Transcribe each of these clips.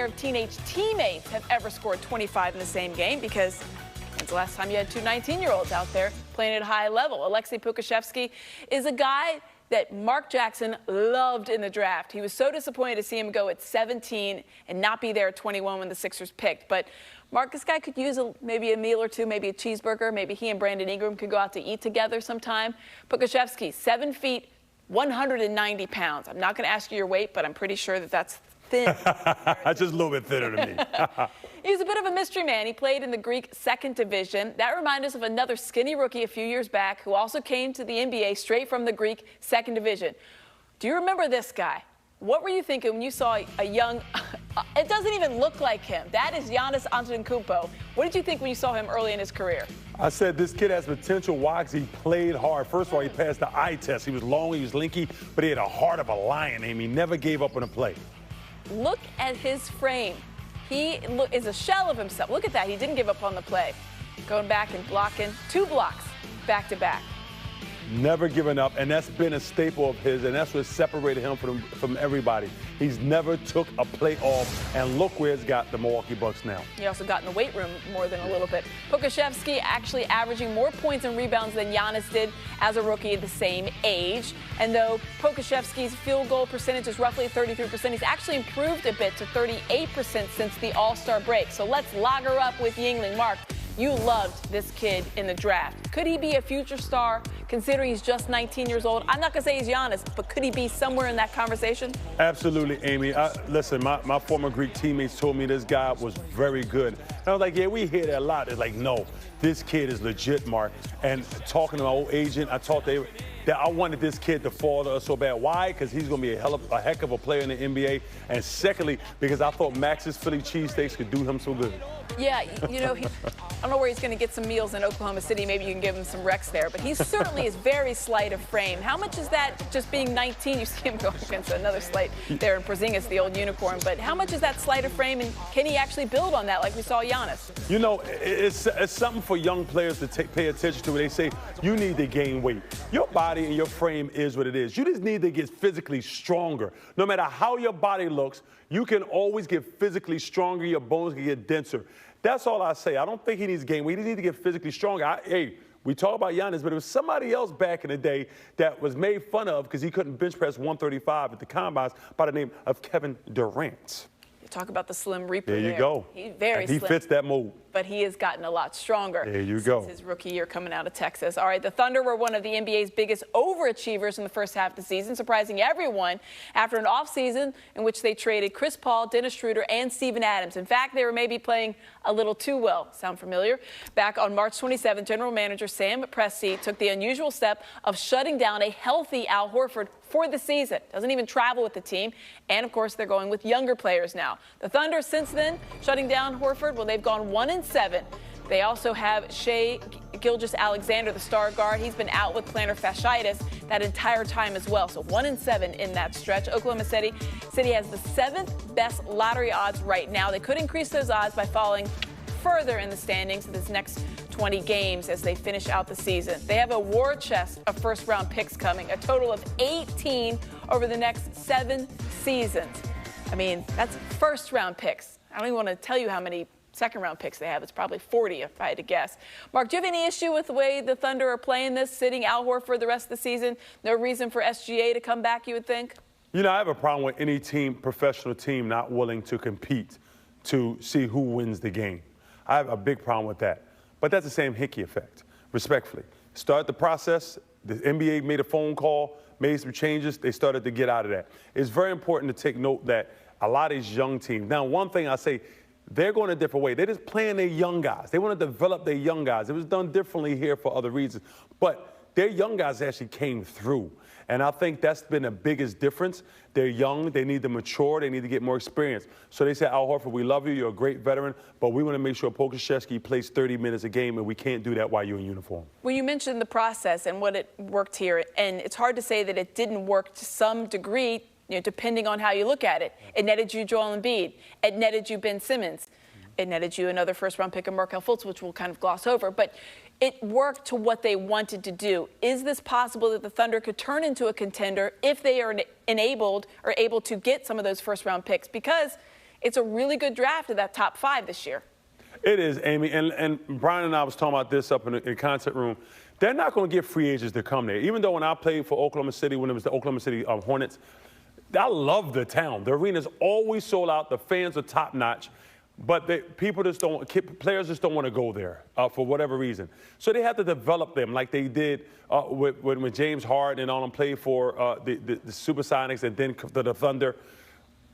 of teenage teammates have ever scored 25 in the same game, because when's the last time you had two 19-year-olds out there playing at a high level? Aleksej Pokusevski is a guy that Mark Jackson loved in the draft. He was so disappointed to see him go at 17 and not be there at 21 when the Sixers picked. But Mark, this guy could use maybe a meal or two, maybe a cheeseburger. Maybe he and Brandon Ingram could go out to eat together sometime. Pokusevski, 7 feet, 190 pounds. I'm not going to ask you your weight, but I'm pretty sure that that's thin. Just a little bit thinner than me. He's a bit of a mystery man. He played in the Greek second division. That reminds us of another skinny rookie a few years back who also came to the NBA straight from the Greek second division. Do you remember this guy? What were you thinking when you saw a young, it doesn't even look like him. That is Giannis Antetokounmpo. What did you think when you saw him early in his career? I said this kid has potential. Why? Because he played hard. First of all, he passed the eye test. He was long, he was lanky, but he had a heart of a lion. He never gave up on a play. Look at his frame. He is a shell of himself. Look at that. He didn't give up on the play. Going back and blocking 2 blocks back to back. Never given up, and that's been a staple of his, and that's what separated him from everybody. He's never took a play off, and look where it's got the Milwaukee Bucks now. He also got in the weight room more than a little bit. Pokusevski actually averaging more points and rebounds than Giannis did as a rookie at the same age. And though Pokusevski's field goal percentage is roughly 33%, he's actually improved a bit to 38% since the All-Star break. So let's log her up with Yingling. Mark, you loved this kid in the draft. Could he be a future star, considering he's just 19 years old? I'm not going to say he's Giannis, but could he be somewhere in that conversation? Absolutely, Amy. Listen, my former Greek teammates told me this guy was very good. And I was like, yeah, we hear that a lot. It's like, no, this kid is legit, Mark. And talking to my old agent, I talked to that I wanted this kid to fall to us so bad. Why? Because he's going to be a heck of a player in the NBA. And secondly, because I thought Max's Philly cheesesteaks could do him so good. Yeah, you know, I don't know where he's going to get some meals in Oklahoma City. Maybe you can give him some recs there. But he certainly is very slight of frame. How much is that just being 19? You see him go against another slight there in Porzingis, the old unicorn. But how much is that slight of frame, and can he actually build on that like we saw Giannis? You know, it's something for young players to pay attention to. They say you need to gain weight. Your body and your frame is what it is. You just need to get physically stronger. No matter how your body looks, you can always get physically stronger. Your bones can get denser. That's all I say. I don't think he needs to gain weight. He needs to get physically stronger. Hey, we talk about Giannis, but it was somebody else back in the day that was made fun of because he couldn't bench press 135 at the combines by the name of Kevin Durant. You talk about the Slim Reaper. There you go. He's very slim. He fits that mold. But he has gotten a lot stronger since his rookie year coming out of Texas. All right, the Thunder were one of the NBA's biggest overachievers in the first half of the season, surprising everyone after an offseason in which they traded Chris Paul, Dennis Schroeder, and Steven Adams. In fact, they were maybe playing a little too well. Sound familiar? Back on March 27th, General Manager Sam Presti took the unusual step of shutting down a healthy Al Horford for the season. Doesn't even travel with the team. And, of course, they're going with younger players now. The Thunder, since then, shutting down Horford, well, they've gone 1-7. They also have Shai Gilgeous-Alexander, the star guard. He's been out with plantar fasciitis that entire time as well. So 1-7 in that stretch. Oklahoma City has the 7th best lottery odds right now. They could increase those odds by falling further in the standings in this next 20 games as they finish out the season. They have a war chest of first-round picks coming, a total of 18 over the next 7 seasons. I mean, that's first-round picks. I don't even want to tell you how many second-round picks they have. It's probably 40 if I had to guess. Mark, do you have any issue with the way the Thunder are playing this, sitting Al Horford the rest of the season? No reason for SGA to come back, you would think? You know, I have a problem with any team, professional team, not willing to compete to see who wins the game. I have a big problem with that. But that's the same Hickey effect, respectfully. Start the process. The NBA made a phone call, made some changes. They started to get out of that. It's very important to take note that a lot of these young teams. Now, one thing I say, they're going a different way. They're just playing their young guys. They want to develop their young guys. It was done differently here for other reasons. But their young guys actually came through. And I think that's been the biggest difference. They're young. They need to mature. They need to get more experience. So they said, Al Horford, we love you. You're a great veteran. But we want to make sure Pokusevski plays 30 minutes a game, and we can't do that while you're in uniform. Well, you mentioned the process and what it worked here. And it's hard to say that it didn't work to some degree, depending on how you look at it. It netted you Joel Embiid. It netted you Ben Simmons. It netted you another first-round pick of Markelle Fultz, which we'll kind of gloss over. But it worked to what they wanted to do. Is this possible that the Thunder could turn into a contender if they are enabled or able to get some of those first-round picks? Because it's a really good draft of that top 5 this year. It is, Amy. And Brian and I was talking about this up in the concert room. They're not going to get free agents to come there. Even though when I played for Oklahoma City, when it was the Oklahoma City Hornets, I love the town. The arena's always sold out. The fans are top notch. But players just don't want to go there for whatever reason. So they have to develop them like they did when James Harden and all them played for the Supersonics and then the Thunder.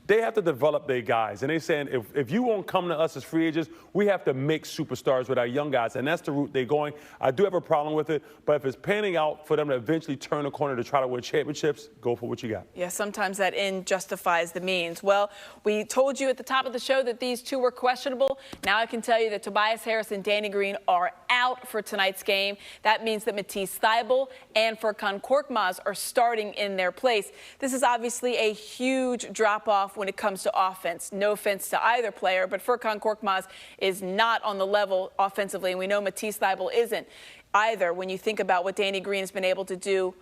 They have to develop their guys. And they're saying, if you won't come to us as free agents, we have to make superstars with our young guys. And that's the route they're going. I do have a problem with it. But if it's panning out for them to eventually turn a corner to try to win championships, go for what you got. Yeah, sometimes that end justifies the means. Well, we told you at the top of the show that these two were questionable. Now I can tell you that Tobias Harris and Danny Green are out for tonight's game. That means that Matisse Thybulle and Furkan Korkmaz are starting in their place. This is obviously a huge drop-off when it comes to offense. No offense to either player, but Furkan Korkmaz is not on the level offensively, and we know Matisse Thybulle isn't either. When you think about what Danny Green has been able to do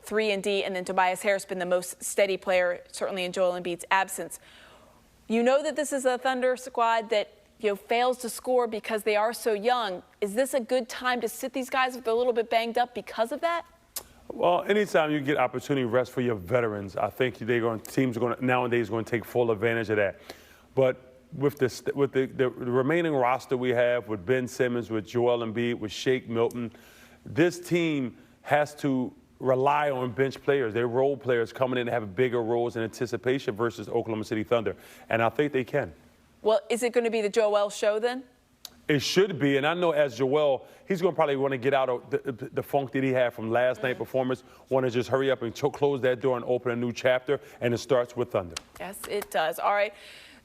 3-and-D, and then Tobias Harris been the most steady player, certainly in Joel Embiid's absence. You know that this is a Thunder squad that fails to score because they are so young. Is this a good time to sit these guys if they're a little bit banged up because of that? Well, anytime you get opportunity rest for your veterans, I think teams are going to nowadays going to take full advantage of that. But with the remaining roster we have with Ben Simmons, with Joel Embiid, with Shake Milton, this team has to rely on bench players. They're role players coming in and having bigger roles in anticipation versus Oklahoma City Thunder, and I think they can. Well, is it going to be the Joel show then? It should be, and I know as Joel, he's going to probably want to get out of the funk that he had from last night's performance, want to just hurry up and close that door and open a new chapter, and it starts with Thunder. Yes, it does. All right.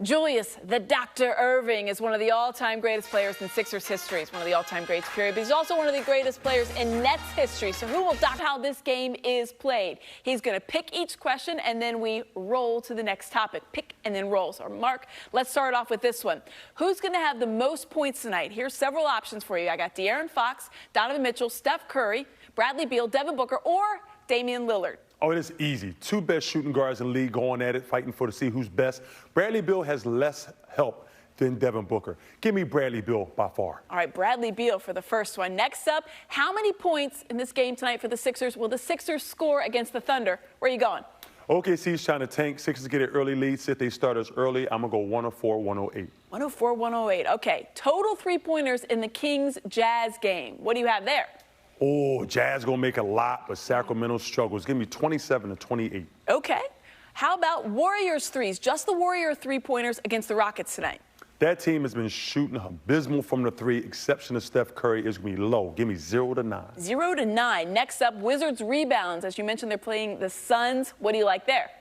Julius, the Dr. Irving, is one of the all-time greatest players in Sixers history. He's one of the all-time greats, period. But he's also one of the greatest players in Nets history. So who will doc how this game is played? He's going to pick each question, and then we roll to the next topic. Pick and then roll. So, Mark, let's start off with this one. Who's going to have the most points tonight? Here's several options for you. I got De'Aaron Fox, Donovan Mitchell, Steph Curry, Bradley Beal, Devin Booker, or Damian Lillard. Oh, it is easy. Two best shooting guards in the league going at it, fighting to see who's best. Bradley Beal has less help than Devin Booker. Give me Bradley Beal by far. All right, Bradley Beal for the first one. Next up, how many points in this game tonight for the Sixers will the Sixers score against the Thunder? Where are you going? OKC's trying to tank. Sixers get an early lead, sit their starters early. I'm going to go 104, 108. 104, 108. Okay, total three-pointers in the Kings-Jazz game. What do you have there? Oh, Jazz going to make a lot, but Sacramento struggles. Give me 27 to 28. Okay. How about Warriors threes? Just the Warrior three-pointers against the Rockets tonight. That team has been shooting abysmal from the three, exception of Steph Curry. Is going to be low. Give me 0 to 9. 0 to 9. Next up, Wizards rebounds. As you mentioned, they're playing the Suns. What do you like there?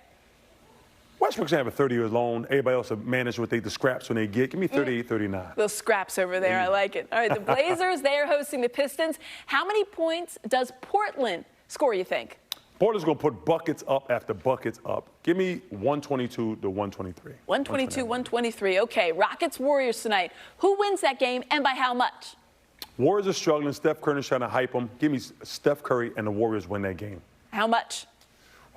Westbrook's going to have a 30-year loan. Everybody else will manage the scraps when they get. Give me 38, 39. Those scraps over there. I like it. All right, the Blazers, they are hosting the Pistons. How many points does Portland score, you think? Portland's going to put buckets up after buckets up. Give me 122 to 123. 122, 123. Okay, Rockets-Warriors tonight. Who wins that game and by how much? Warriors are struggling. Steph Curry's trying to hype them. Give me Steph Curry and the Warriors win that game. How much?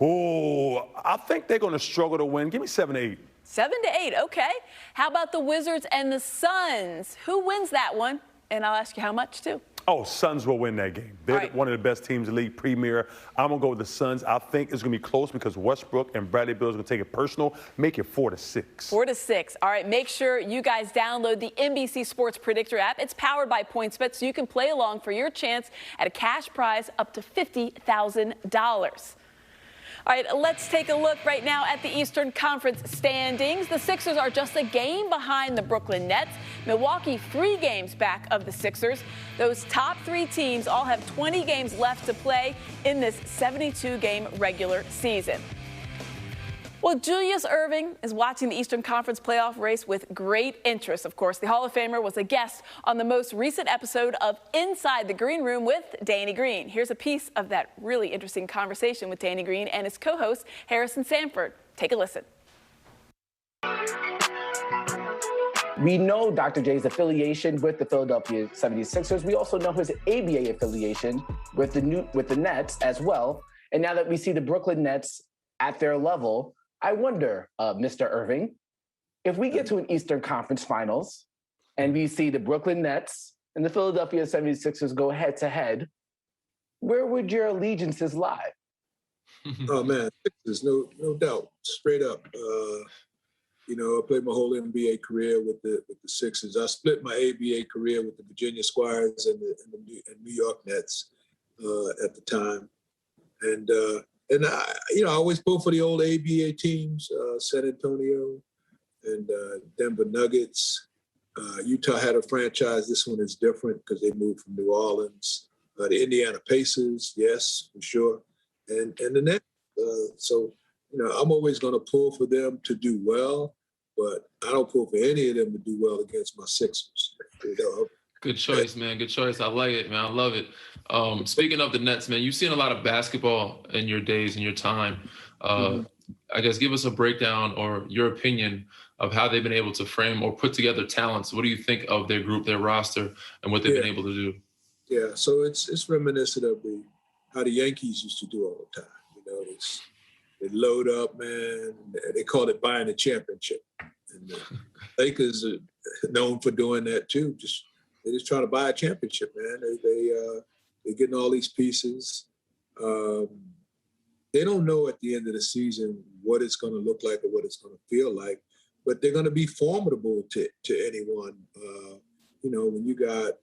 Oh, I think they're going to struggle to win. Give me 7 to 8. 7 to 8, okay. How about the Wizards and the Suns? Who wins that one? And I'll ask you how much, too. Oh, Suns will win that game. They're one of the best teams in the league, premier. I'm going to go with the Suns. I think it's going to be close because Westbrook and Bradley Beal is going to take it personal, make it 4 to 6. 4 to 6. All right, make sure you guys download the NBC Sports Predictor app. It's powered by PointsBet, so you can play along for your chance at a cash prize up to $50,000. All right, let's take a look right now at the Eastern Conference standings. The Sixers are just a game behind the Brooklyn Nets. Milwaukee 3 games back of the Sixers. Those top 3 teams all have 20 games left to play in this 72-game regular season. Well, Julius Irving is watching the Eastern Conference playoff race with great interest. Of course, the Hall of Famer was a guest on the most recent episode of Inside the Green Room with Danny Green. Here's a piece of that really interesting conversation with Danny Green and his co-host, Harrison Sanford. Take a listen. We know Dr. J's affiliation with the Philadelphia 76ers. We also know his ABA affiliation with the Nets as well. And now that we see the Brooklyn Nets at their level, I wonder, Mr. Irving, if we get to an Eastern Conference Finals and we see the Brooklyn Nets and the Philadelphia 76ers go head-to-head, where would your allegiances lie? Oh, man, Sixers, no doubt, straight up. You know, I played my whole NBA career with the Sixers. I split my ABA career with the Virginia Squires and the New York Nets at the time. And I, you know, I always pulled for the old ABA teams, San Antonio and Denver Nuggets. Utah had a franchise. This one is different because they moved from New Orleans. The Indiana Pacers, yes, for sure. And the Nets. So, you know, I'm always going to pull for them to do well, but I don't pull for any of them to do well against my Sixers. You know? Good choice, man. Good choice. I like it, man. I love it. Speaking of the Nets, man, you've seen a lot of basketball in your days and your time. I guess give us a breakdown or your opinion of how they've been able to frame or put together talents. What do you think of their group, their roster, and what they've been able to do? Yeah, so it's reminiscent of how the Yankees used to do all the time. You know, they load up, man. They call it buying a championship. And the Lakers are known for doing that too. They're just trying to buy a championship, man. They're getting all these pieces. They don't know at the end of the season what it's going to look like or what it's going to feel like, but they're going to be formidable to anyone. You know, when you got,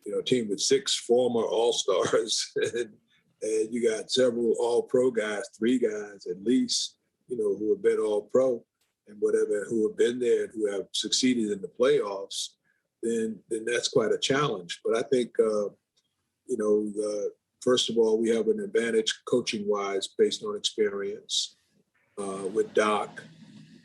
you know, a team with 6 former All-Stars and you got several All-Pro guys, 3 guys at least, you know, who have been All-Pro and whatever, who have been there and who have succeeded in the playoffs, then that's quite a challenge. But I think, you know, first of all, we have an advantage coaching-wise based on experience with Doc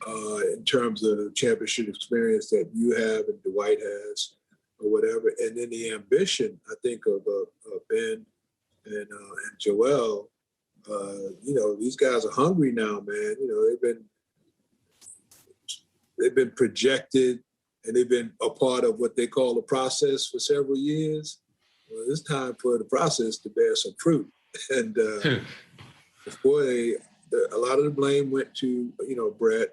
in terms of the championship experience that you have and Dwight has or whatever. And then the ambition, I think, of Ben and Joel, you know, these guys are hungry now, man. You know, they've been projected and they've been a part of what they call the process for several years. Well, it's time for the process to bear some fruit. And boy, a lot of the blame went to, you know, Brett,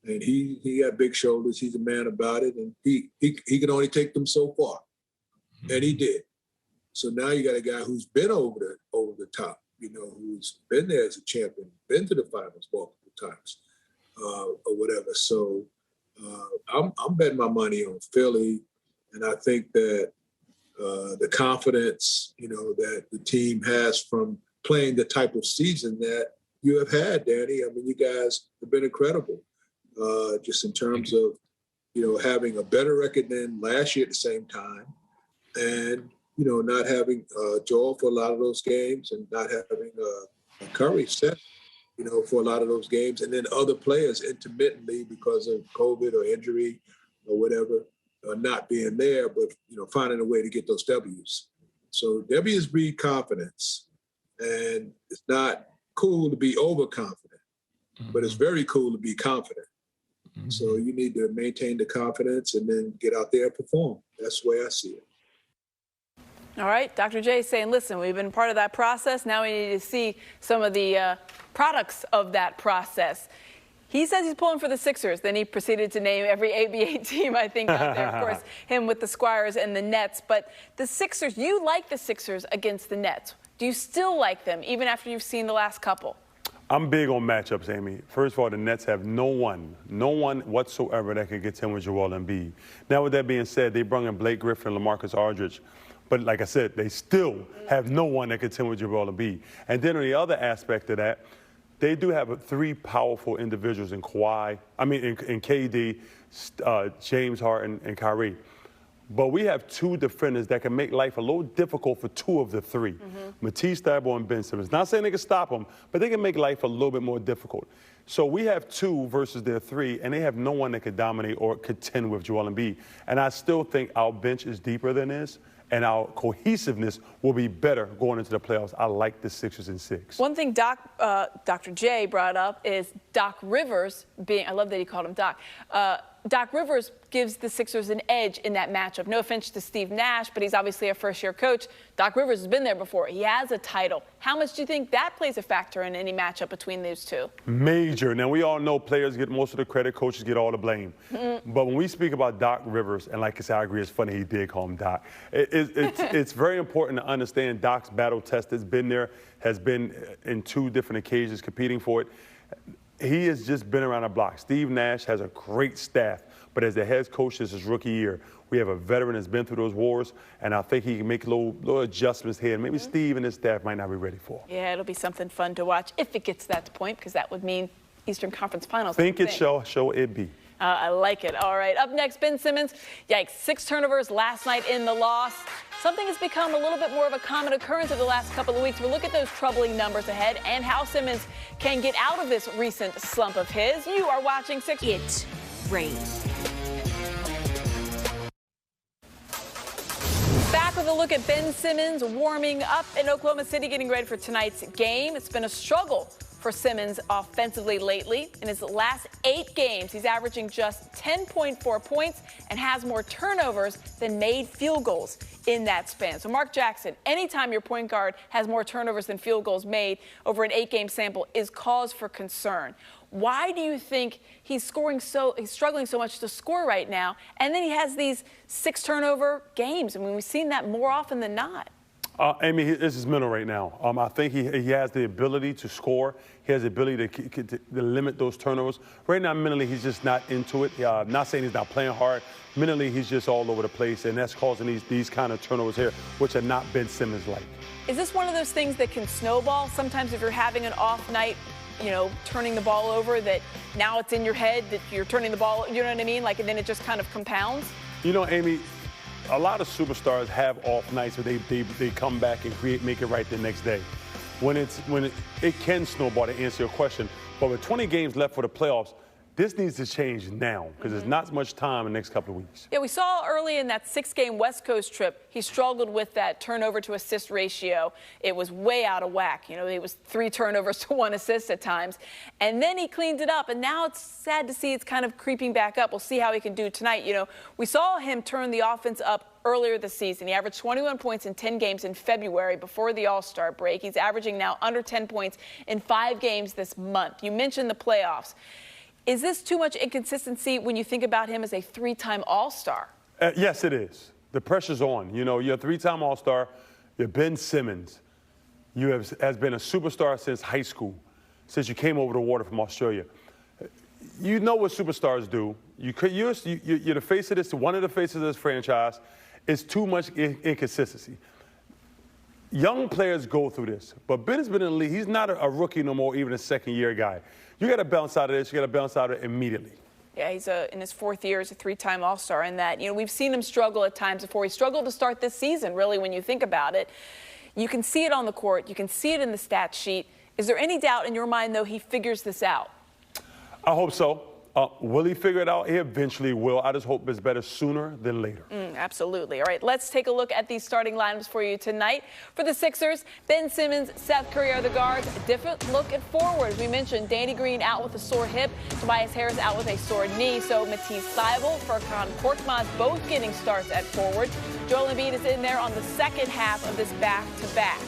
and he got big shoulders. He's a man about it, and he can only take them so far, and he did. So now you got a guy who's been over the top, you know, who's been there as a champion, been to the finals multiple times, or whatever. So I'm betting my money on Philly, and I think that the confidence, you know, that the team has from playing the type of season that you have had, Danny. I mean, you guys have been incredible, just in terms of, you know, having a better record than last year at the same time, and, you know, not having Joel for a lot of those games and not having Curry set, you know, for a lot of those games, and then other players intermittently because of COVID or injury or whatever, not being there, but, you know, finding a way to get those W's. So W's breed confidence, and it's not cool to be overconfident, but it's very cool to be confident. So you need to maintain the confidence and then get out there and perform. That's the way I see it. All right, Dr. J saying, listen, we've been part of that process. Now we need to see some of the products of that process. He says he's pulling for the Sixers. Then he proceeded to name every ABA team, I think, out there. Of course, him with the Squires and the Nets. But the Sixers, you like the Sixers against the Nets. Do you still like them, even after you've seen the last couple? I'm big on matchups, Amy. First of all, the Nets have no one whatsoever that can contend with Joel Embiid. Now, with that being said, they brought in Blake Griffin and LaMarcus Aldridge. But like I said, they still have no one that can contend with Joel Embiid. And then on the other aspect of that, they do have 3 powerful individuals in KD, James Harden, and Kyrie. But we have 2 defenders that can make life a little difficult for 2 of the 3, Matisse Thybulle and Ben Simmons. Not saying they can stop them, but they can make life a little bit more difficult. So we have 2 versus their 3, and they have no one that can dominate or contend with Joel Embiid. And I still think our bench is deeper than this, and our cohesiveness will be better going into the playoffs. I like the Sixers in 6. One thing Dr. J brought up is Doc Rivers being, I love that he called him Doc, Doc Rivers gives the Sixers an edge in that matchup. No offense to Steve Nash, but he's obviously a first-year coach. Doc Rivers has been there before. He has a title. How much do you think that plays a factor in any matchup between those two? Major. Now, we all know players get most of the credit, coaches get all the blame. But when we speak about Doc Rivers, and like I said, I agree, it's funny he did call him Doc. It's very important to understand Doc's battle test has been there, has been in 2 different occasions competing for it. He has just been around the block. Steve Nash has a great staff, but as the head coach, this is his rookie year. We have a veteran that's been through those wars, and I think he can make little adjustments here. And maybe Steve and his staff might not be ready for. Yeah, it'll be something fun to watch if it gets to that point, because that would mean Eastern Conference Finals. Think it shall it be. I like it. All right, up next, Ben Simmons. Yikes, 6 turnovers last night in the loss. Something has become a little bit more of a common occurrence over the last couple of weeks. We'll look at those troubling numbers ahead and how Simmons can get out of this recent slump of his. You are watching Six. It rains. Back with a look at Ben Simmons warming up in Oklahoma City, getting ready for tonight's game. It's been a struggle for Simmons offensively lately. In his last 8 games, he's averaging just 10.4 points and has more turnovers than made field goals in that span. So Mark Jackson, anytime your point guard has more turnovers than field goals made over an 8-game sample is cause for concern. Why do you think he's struggling so much to score right now? And then he has these 6 turnover games. I mean, we've seen that more often than not. Amy, this is mental right now. I think he has the ability to score. He has the ability to limit those turnovers. Right now, mentally, he's just not into it. I'm not saying he's not playing hard. Mentally, he's just all over the place, and that's causing these kind of turnovers here, which are not Ben Simmons-like. Is this one of those things that can snowball? Sometimes if you're having an off night, you know, turning the ball over, that now it's in your head that you're turning the ball, you know what I mean? Like, and then it just kind of compounds? You know, Amy, a lot of superstars have off nights where they come back and make it right the next day. When it can snowball, to answer your question, but with 20 games left for the playoffs, this needs to change now because there's not much time in the next couple of weeks. Yeah, we saw early in that 6-game West Coast trip, he struggled with that turnover to assist ratio. It was way out of whack. You know, it was 3 turnovers to 1 assist at times. And then he cleaned it up, and now it's sad to see it's kind of creeping back up. We'll see how he can do tonight. You know, we saw him turn the offense up earlier this season. He averaged 21 points in 10 games in February before the All-Star break. He's averaging now under 10 points in 5 games this month. You mentioned the playoffs. Is this too much inconsistency when you think about him as a 3-time All-Star? Yes, it is. The pressure's on. You know, you're a 3-time All-Star. You're Ben Simmons. You has been a superstar since high school, since you came over the water from Australia. You know what superstars do. You're the face of this, one of the faces of this franchise. It's too much inconsistency. Young players go through this, but Ben has been in the league. He's not a rookie no more, even a second-year guy. You got to bounce out of this. You got to bounce out of it immediately. Yeah, he's in his 4th year as a 3-time All-Star, and that, you know, we've seen him struggle at times before. He struggled to start this season, really, when you think about it. You can see it on the court. You can see it in the stat sheet. Is there any doubt in your mind, though, he figures this out? I hope so. Will he figure it out? He eventually will. I just hope it's better sooner than later. Absolutely. All right, let's take a look at these starting lineups for you tonight. For the Sixers, Ben Simmons, Seth Curry are the guards. A different look at forwards. We mentioned Danny Green out with a sore hip, Tobias Harris out with a sore knee. So Matisse Thybulle, Furkan Korkmaz both getting starts at forward. Joel Embiid is in there on the second half of this back-to-back.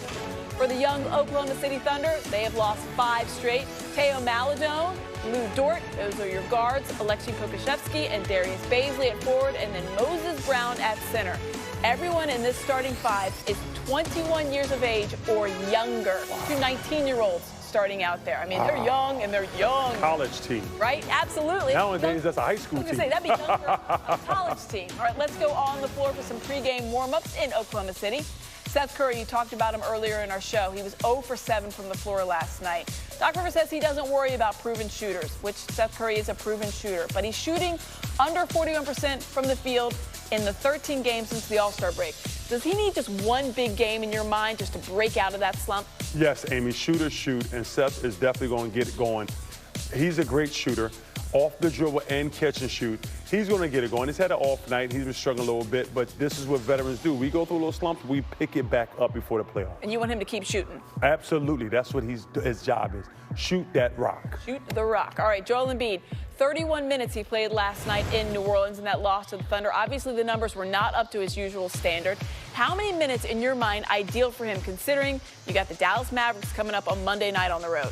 For the young Oklahoma City Thunder, they have lost 5 straight. Teo Maladone, Lou Dort, those are your guards. Aleksej Pokusevski and Darius Baisley at forward, and then Moses Brown at center. Everyone in this starting 5 is 21 years of age or younger. 2 19-year-olds starting out there. I mean, they're young and they're young. College team. Right? Absolutely. Nowadays, that's a high school team. I was going to say, that'd be young for a college team. All right, let's go on the floor for some pregame warm-ups in Oklahoma City. Seth Curry, you talked about him earlier in our show. He was 0 for 7 from the floor last night. Doc Rivers says he doesn't worry about proven shooters, which Seth Curry is a proven shooter. But he's shooting under 41% from the field in the 13 games since the All-Star break. Does he need just one big game in your mind just to break out of that slump? Yes, Amy, shooters shoot, and Seth is definitely going to get it going. He's a great shooter, off the dribble and catch and shoot. He's going to get it going. He's had an off night. He's been struggling a little bit, but this is what veterans do. We go through a little slump, we pick it back up before the playoffs. And you want him to keep shooting? Absolutely. That's what his job is. Shoot that rock. Shoot the rock. All right, Joel Embiid, 31 minutes he played last night in New Orleans in that loss to the Thunder. Obviously, the numbers were not up to his usual standard. How many minutes, in your mind, ideal for him, considering you got the Dallas Mavericks coming up on Monday night on the road?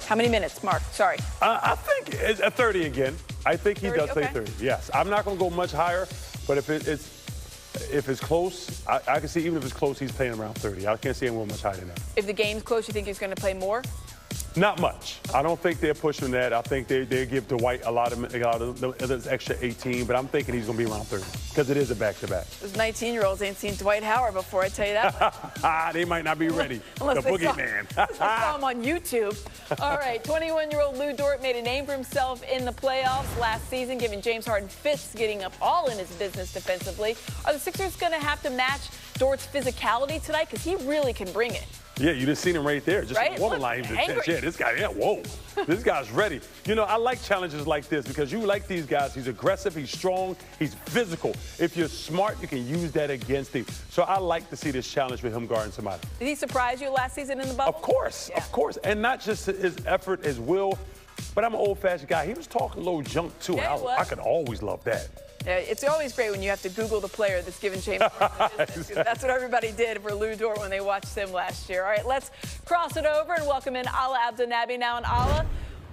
How many minutes, Mark? Sorry. I think it's 30 again. I think he does play 30. Yes. I'm not going to go much higher, but if it's close, I can see even if it's close, he's playing around 30. I can't see him going much higher than that. If the game's close, you think he's going to play more? Not much. I don't think they're pushing that. I think they give Dwight a lot of this extra 18, but I'm thinking he's going to be around 30 because it is a back-to-back. Those 19-year-olds ain't seen Dwight Howard before, I tell you that. They might not be ready. The boogeyman. Unless they saw him on YouTube. All right, 21-year-old Lou Dort made a name for himself in the playoffs last season, giving James Harden fits, getting up all in his business defensively. Are the Sixers going to have to match Dort's physicality tonight? Because he really can bring it. Yeah, you just seen him right there. Just right? a woman line. Yeah, this guy, whoa. This guy's ready. You know, I like challenges like this because you like these guys. He's aggressive, he's strong, he's physical. If you're smart, you can use that against him. So I like to see this challenge with him guarding somebody. Did he surprise you last season in the bubble? Of course, of course. And not just his effort, his will, but I'm an old-fashioned guy. He was talking a little junk, too. Yeah, I could always love that. It's always great when you have to Google the player that's given James Harden business. That's what everybody did for Lou Dort when they watched him last year. All right, let's cross it over and welcome in Ala Abdelnaby now. And Ala,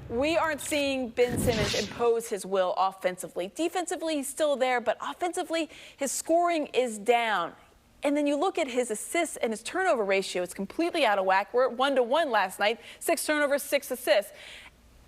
we aren't seeing Ben Simmons impose his will offensively. Defensively, he's still there, but offensively, his scoring is down. And then you look at his assists and his turnover ratio, it's completely out of whack. We're at 1-to-1 last night, 6 turnovers, 6 assists.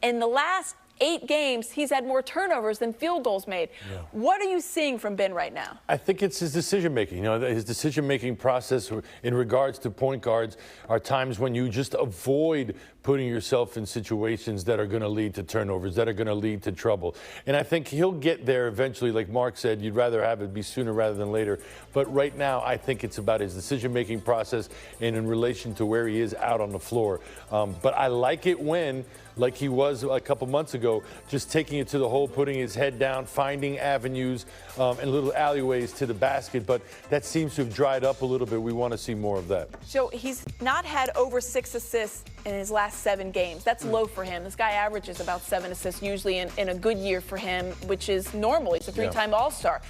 In the last 8 games, he's had more turnovers than field goals made. Yeah. What are you seeing from Ben right now? I think it's his decision-making. You know, his decision-making process in regards to point guards are times when you just avoid putting yourself in situations that are going to lead to turnovers, that are going to lead to trouble. And I think he'll get there eventually. Like Mark said, you'd rather have it be sooner rather than later. But right now, I think it's about his decision-making process and in relation to where he is out on the floor. But I like it when, like he was a couple months ago, just taking it to the hole, putting his head down, finding avenues and little alleyways to the basket. But that seems to have dried up a little bit. We want to see more of that. So he's not had over 6 assists in his last 7 games. That's low for him. This guy averages about 7 assists usually in a good year for him, which is normal. He's a 3-time All-Star.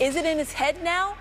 Is it in his head now?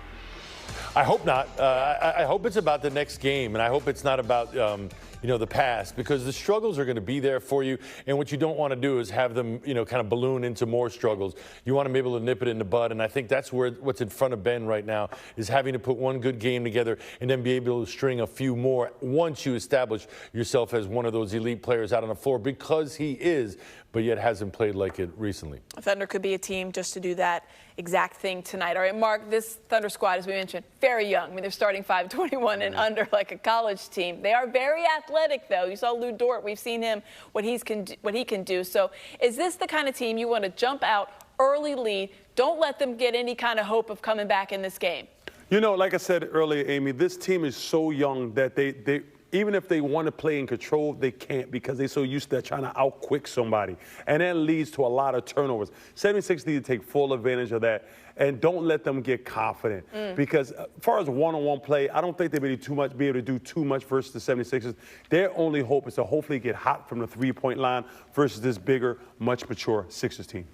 I hope not. I hope it's about the next game, and I hope it's not about the past, because the struggles are going to be there for you, and what you don't want to do is have them, kind of balloon into more struggles. You want to be able to nip it in the bud, and I think that's what's in front of Ben right now, is having to put one good game together and then be able to string a few more once you establish yourself as one of those elite players out on the floor, because he is, but yet hasn't played like it recently. Thunder could be a team just to do that exact thing tonight. All right, Mark, this Thunder squad, as we mentioned, very young. I mean, they're starting 5'21" and under, like a college team. They are very athletic, though. You saw Lou Dort. We've seen him, what he can do. So is this the kind of team you want to jump out, early lead, don't let them get any kind of hope of coming back in this game? You know, like I said earlier, Amy, this team is so young that they even if they want to play in control, they can't, because they're so used to trying to outquick somebody. And that leads to a lot of turnovers. 76 need to take full advantage of that, and don't let them get confident. Because as far as one-on-one play, I don't think they'll be able to do too much versus the 76ers. Their only hope is to hopefully get hot from the three-point line versus this bigger, much mature Sixers team.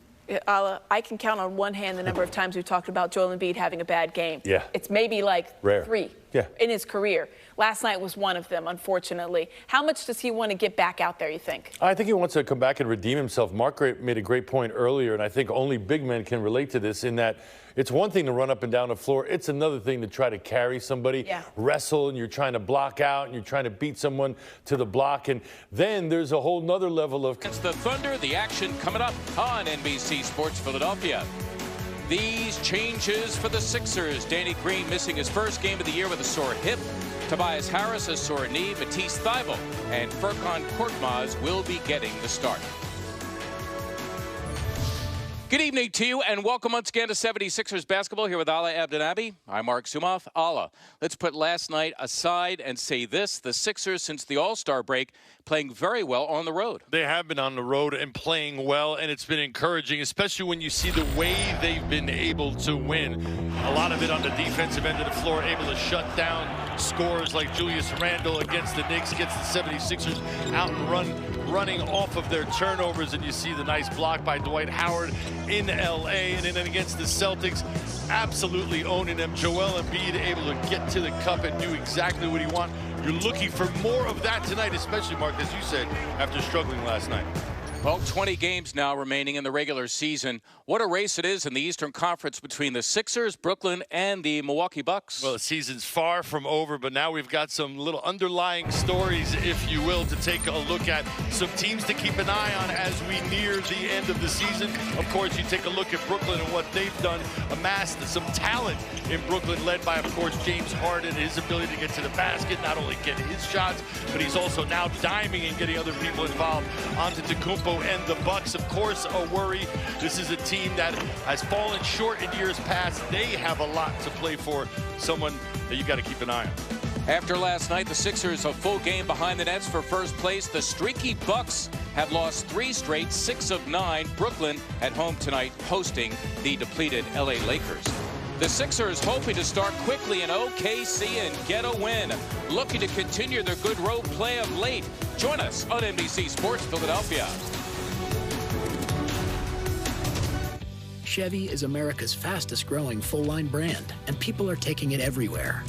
Ala, I can count on one hand the number of times we've talked about Joel Embiid having a bad game. Yeah. It's maybe like rare. 3 yeah. in his career. Last night was one of them, unfortunately. How much does he want to get back out there, you think? I think he wants to come back and redeem himself. Mark made a great point earlier, and I think only big men can relate to this, in that it's one thing to run up and down the floor. It's another thing to try to carry somebody, wrestle, and you're trying to block out, and you're trying to beat someone to the block. And then there's a whole nother level of... It's the Thunder, the action coming up on NBC Sports Philadelphia. These changes for the Sixers. Danny Green missing his first game of the year with a sore hip. Tobias Harris a sore knee. Matisse Thybulle and Furkan Korkmaz will be getting the start. Good evening to you, and welcome once again to 76ers basketball here with Ala Abdenabi. I'm Mark Sumoff. Ala, let's put last night aside and say this. The Sixers, since the All-Star break, playing very well on the road. They have been on the road and playing well, and it's been encouraging, especially when you see the way they've been able to win. A lot of it on the defensive end of the floor, able to shut down scores like Julius Randle against the Knicks, gets the 76ers out and running off of their turnovers, and you see the nice block by Dwight Howard in L.A. and then against the Celtics, absolutely owning them. Joel Embiid able to get to the cup and do exactly what he wants. You're looking for more of that tonight, especially, Mark, as you said, after struggling last night. Well, 20 games now remaining in the regular season. What a race it is in the Eastern Conference between the Sixers, Brooklyn, and the Milwaukee Bucks. Well, the season's far from over, but now we've got some little underlying stories, if you will, to take a look at. Some teams to keep an eye on as we near the end of the season. Of course, you take a look at Brooklyn and what they've done, amassed some talent in Brooklyn, led by, of course, James Harden, his ability to get to the basket, not only get his shots, but he's also now diming and getting other people involved. Antetokounmpo and the Bucks, of course, a worry. This is a team that has fallen short in years past. They have a lot to play for, someone that you got to keep an eye on. After last night, the Sixers a full game behind the nets for first place. The streaky Bucks have lost 3 straight, 6 of 9. Brooklyn at home tonight hosting the depleted LA Lakers. The Sixers hoping to start quickly in OKC and get a win. Looking to continue their good road play of late. Join us on NBC Sports Philadelphia. Chevy is America's fastest growing full-line brand, and people are taking it everywhere.